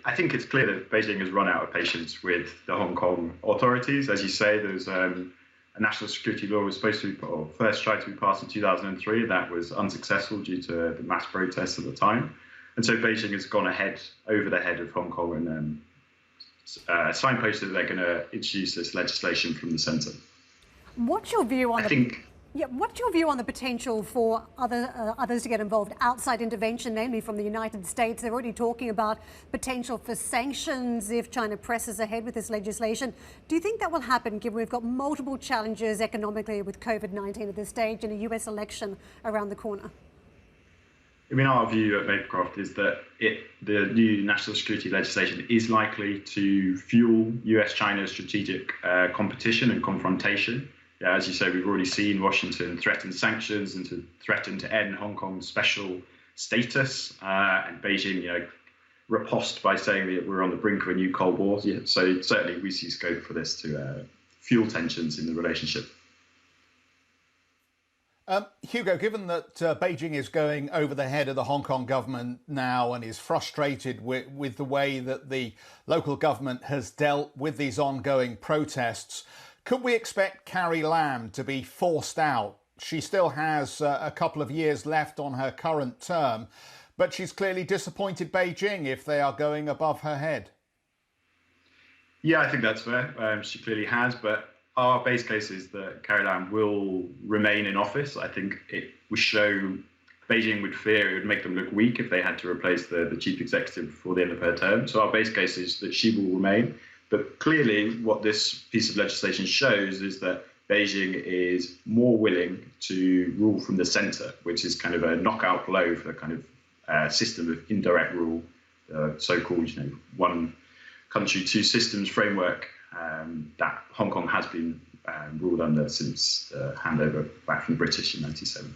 I think it's clear that Beijing has run out of patience with the Hong Kong authorities. As you say, there's a national security law was supposed to be, or first tried to be passed in 2003. That was unsuccessful due to the mass protests at the time. And so Beijing has gone ahead, over the head of Hong Kong, and signposted that they're going to introduce this legislation from the centre. What's your view on what's your view on the potential for others to get involved, outside intervention, namely from the United States? They're already talking about potential for sanctions if China presses ahead with this legislation. Do you think that will happen, given we've got multiple challenges economically with COVID-19 at this stage and a US election around the corner? I mean, our view at Maplecroft is that the new national security legislation is likely to fuel US-China strategic competition and confrontation. Yeah, as you say, we've already seen Washington threaten sanctions and to threaten to end Hong Kong's special status, and Beijing, riposte by saying that we're on the brink of a new Cold War. Yeah, so certainly we see scope for this to fuel tensions in the relationship. Hugo, given that Beijing is going over the head of the Hong Kong government now and is frustrated with the way that the local government has dealt with these ongoing protests, could we expect Carrie Lam to be forced out? She still has a couple of years left on her current term, but she's clearly disappointed Beijing if they are going above her head. Yeah, I think that's fair. She clearly has, but our base case is that Carrie Lam will remain in office. I think it would show Beijing would fear it would make them look weak if they had to replace the chief executive before the end of her term. So our base case is that she will remain. But clearly what this piece of legislation shows is that Beijing is more willing to rule from the centre, which is kind of a knockout blow for the kind of system of indirect rule, so-called one country, two systems framework that Hong Kong has been ruled under since the handover back from the British in 1997.